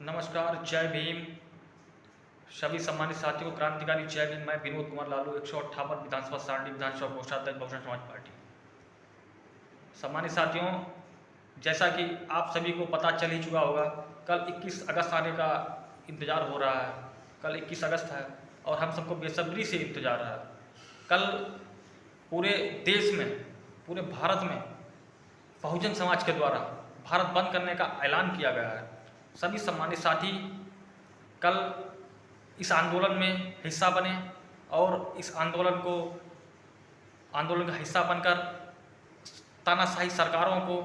नमस्कार, जय भीम। सभी सम्मानित साथियों को क्रांतिकारी जय भीम। मैं विनोद कुमार लालू 158 विधानसभा सारणी विधानसभा कोषाध्यक्ष बहुजन समाज पार्टी। सम्मानित साथियों, जैसा कि आप सभी को पता चल ही चुका होगा, कल 21 अगस्त आने का इंतज़ार हो रहा है। कल 21 अगस्त है और हम सबको बेसब्री से इंतज़ार है। कल पूरे देश में, पूरे भारत में बहुजन समाज के द्वारा भारत बंद करने का ऐलान किया गया है। सभी सम्मानित साथी कल इस आंदोलन में हिस्सा बने और इस आंदोलन का हिस्सा बनकर तानाशाही सरकारों को,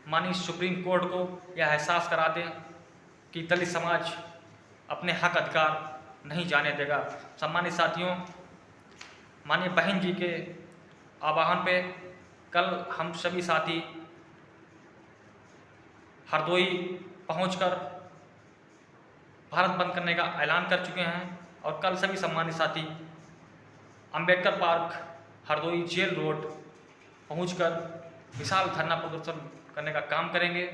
माननीय सुप्रीम कोर्ट को यह एहसास करा दें कि दलित समाज अपने हक अधिकार नहीं जाने देगा। सम्मानित साथियों, माननीय बहन जी के आह्वान पे कल हम सभी साथी हरदोई पहुंचकर भारत बंद करने का ऐलान कर चुके हैं और कल सभी सम्मानित साथी Ambedkar park, Hardoi jail road पहुंचकर विशाल धरना प्रदर्शन करने का काम करेंगे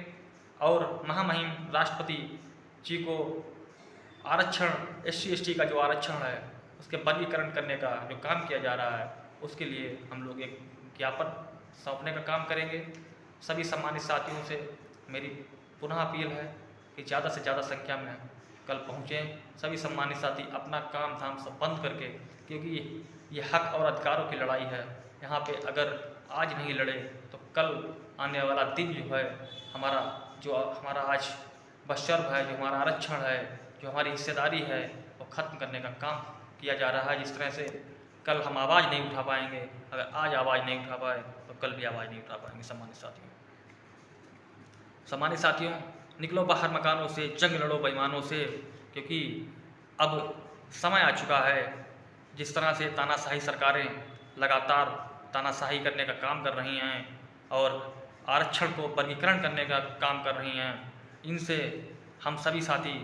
और महामहिम राष्ट्रपति जी को आरक्षण, SC/ST का जो आरक्षण है उसके वर्गीकरण करने का जो काम किया जा रहा है उसके लिए हम लोग एक ज्ञापन सौंपने का काम करेंगे। सभी सम्मानित साथियों से मेरी पुनः अपील है कि ज़्यादा से ज़्यादा संख्या में कल पहुँचें। सभी सम्मानित साथी अपना काम धाम सब बंद करके, क्योंकि ये हक और अधिकारों की लड़ाई है। यहाँ पे अगर आज नहीं लड़े तो कल आने वाला दिन जो है हमारा आज बशर्फ है, जो हमारा आरक्षण है, जो हमारी हिस्सेदारी है, वो ख़त्म करने का काम किया जा रहा है। जिस तरह से कल हम आवाज़ नहीं उठा पाएंगे, अगर आज आवाज़ नहीं उठा पाए तो कल भी आवाज़ नहीं उठा पाएंगे। सम्मानित साथियों, निकलो बाहर मकानों से, जंग लड़ो बेईमानों से, क्योंकि अब समय आ चुका है। जिस तरह से तानाशाही सरकारें लगातार तानाशाही करने का काम कर रही हैं और आरक्षण को वर्गीकरण करने का काम कर रही हैं, इनसे हम सभी साथी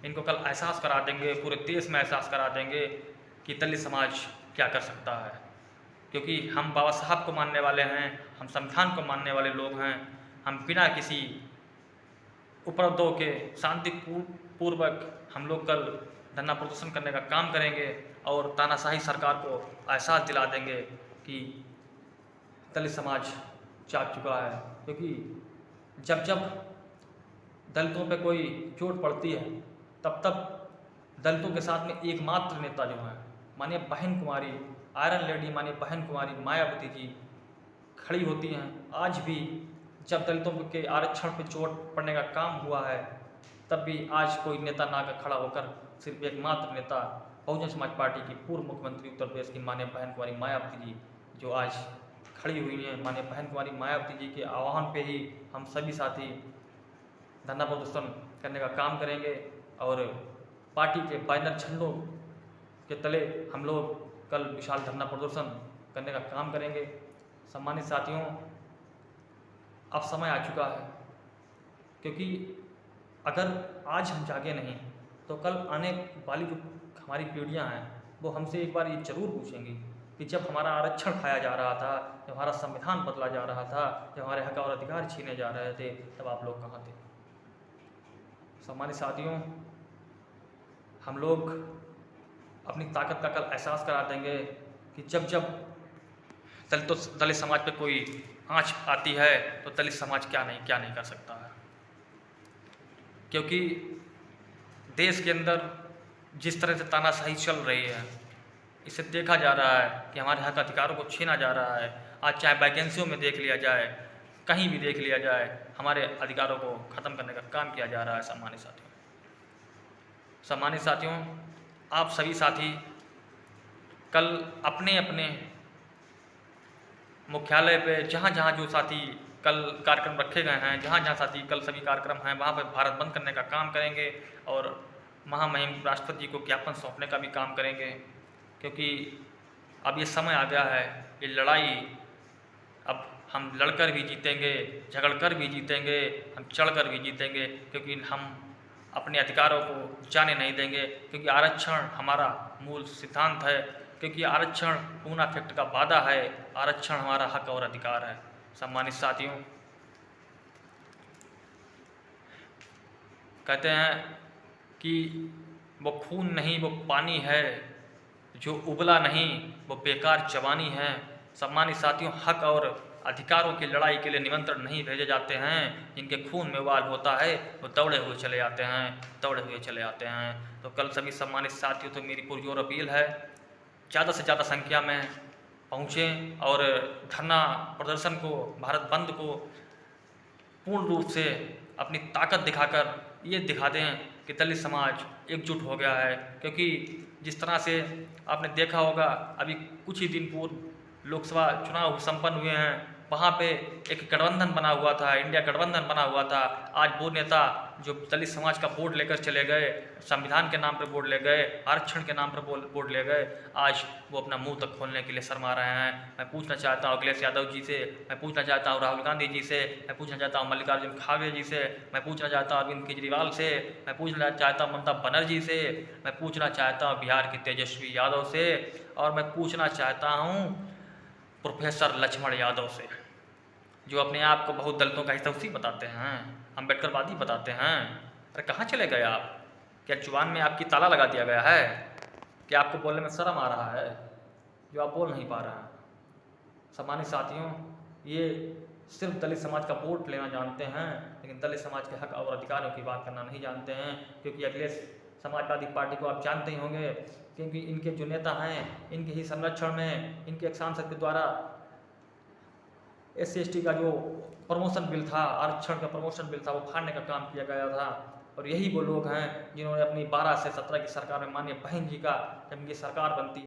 इनको कल एहसास करा देंगे, पूरे देश में एहसास करा देंगे कि दलित समाज क्या कर सकता है। क्योंकि हम बाबा साहब को मानने वाले हैं, हम संविधान को मानने वाले लोग हैं। हम बिना किसी उपद्रव के शांतिपूर्वक हम लोग कल धरना प्रदर्शन करने का काम करेंगे और तानाशाही सरकार को एहसास दिला देंगे कि दलित समाज जाग चुका है। क्योंकि जब जब दलितों पे कोई चोट पड़ती है तब तब दलितों के साथ में एकमात्र नेता जो हैं माननीय बहन कुमारी, आयरन लेडी माननीय बहन कुमारी मायावती जी खड़ी होती हैं। आज भी जब दलितों के आरक्षण पर चोट पड़ने का काम हुआ है तब भी आज कोई नेता ना खड़ा होकर, सिर्फ एकमात्र नेता बहुजन समाज पार्टी की पूर्व मुख्यमंत्री उत्तर प्रदेश की माननीय बहन कुमारी मायावती जी जो आज खड़ी हुई हैं। माननीय बहन कुमारी मायावती जी के आह्वान पे ही हम सभी साथी धरना प्रदर्शन करने का काम करेंगे और पार्टी के बैनर झंडों के तले हम लोग कल विशाल धरना प्रदर्शन करने का काम करेंगे। सम्मानित साथियों, अब समय आ चुका है, क्योंकि अगर आज हम जागे नहीं तो कल आने वाली जो हमारी पीढ़ियां हैं वो हमसे एक बार ये जरूर पूछेंगी कि जब हमारा आरक्षण खाया जा रहा था, जब हमारा संविधान बदला जा रहा था, जब हमारे हक और अधिकार छीने जा रहे थे, तब आप लोग कहाँ थे। सम्मानित साथियों, हम लोग अपनी ताकत का कल एहसास करा देंगे कि जब जब दलित समाज पे कोई आँच आती है तो दलित समाज क्या नहीं कर सकता है। क्योंकि देश के अंदर जिस तरह से तानाशाही चल रही है, इसे देखा जा रहा है कि हमारे हक अधिकारों को छीना जा रहा है। आज चाहे वैकेंसियों में देख लिया जाए, कहीं भी देख लिया जाए, हमारे अधिकारों को ख़त्म करने का काम किया जा रहा है। सम्मानित साथियों, आप सभी साथी कल अपने अपने मुख्यालय पे जहाँ जो साथी कल कार्यक्रम रखे गए हैं, जहाँ साथी कल सभी कार्यक्रम हैं, वहाँ पर भारत बंद करने का काम करेंगे और महामहिम राष्ट्रपति जी को ज्ञापन सौंपने का भी काम करेंगे। क्योंकि अब ये समय आ गया है, ये लड़ाई अब हम लड़कर भी जीतेंगे, झगड़कर भी जीतेंगे, हम चढ़कर भी जीतेंगे, क्योंकि हम अपने अधिकारों को जाने नहीं देंगे। क्योंकि आरक्षण हमारा मूल सिद्धांत है, क्योंकि आरक्षण पूना फैक्ट का वादा है, आरक्षण हमारा हक और अधिकार है। सम्मानित साथियों, कहते हैं कि वो खून नहीं वो पानी है, जो उबला नहीं वो बेकार जवानी है। सम्मानित साथियों, हक और अधिकारों की लड़ाई के लिए निमंत्रण नहीं भेजे जाते हैं। जिनके खून में उबाल होता है वो दौड़े हुए चले आते हैं, दौड़े हुए चले आते हैं। तो कल सभी सम्मानित साथियों, तो मेरी पुरजोर अपील है, ज़्यादा से ज़्यादा संख्या में पहुँचें और धरना प्रदर्शन को, भारत बंद को पूर्ण रूप से अपनी ताकत दिखाकर ये दिखा दें कि दलित समाज एकजुट हो गया है। क्योंकि जिस तरह से आपने देखा होगा, अभी कुछ ही दिन पूर्व लोकसभा चुनाव संपन्न हुए हैं, वहाँ पे एक गठबंधन बना हुआ था, इंडिया गठबंधन बना हुआ था। आज वो नेता जो दलित समाज का वोट लेकर चले गए, संविधान के नाम पर वोट ले गए, आरक्षण के नाम पर वोट ले गए, आज वो अपना मुंह तक खोलने के लिए शर्मा रहे हैं। मैं पूछना चाहता हूँ अखिलेश यादव जी से, मैं पूछना चाहता हूँ राहुल गांधी जी से, मैं पूछना चाहता हूँ मल्लिकार्जुन खड़गे जी से, मैं पूछना चाहता हूँ अरविंद केजरीवाल से, मैं पूछना चाहता हूँ ममता बनर्जी से, मैं पूछना चाहता हूँ बिहार के तेजस्वी यादव से, और मैं पूछना चाहता हूँ प्रोफेसर लक्ष्मण यादव से, जो अपने आप को बहुत दलितों का हितैषी बताते हैं, अम्बेडकरवादी बताते हैं। अरे कहाँ चले गए आप? क्या जुबान में आपकी ताला लगा दिया गया है? क्या आपको बोलने में शर्म आ रहा है जो आप बोल नहीं पा रहे हैं? सम्मानित साथियों, ये सिर्फ दलित समाज का वोट लेना जानते हैं, लेकिन दलित समाज के हक और अधिकारों की बात करना नहीं जानते हैं। क्योंकि अखिलेश समाजवादी पार्टी को आप जानते ही होंगे, क्योंकि इनके जो नेता हैं, इनके ही संरक्षण में इनके एक सांसद के द्वारा SC/ST का जो प्रमोशन बिल था, आरक्षण का प्रमोशन बिल था, वो फाड़ने का काम किया गया था। और यही वो लोग हैं जिन्होंने अपनी 12 से 17 की सरकार में माननीय बहन जी का, जब इनकी सरकार बनती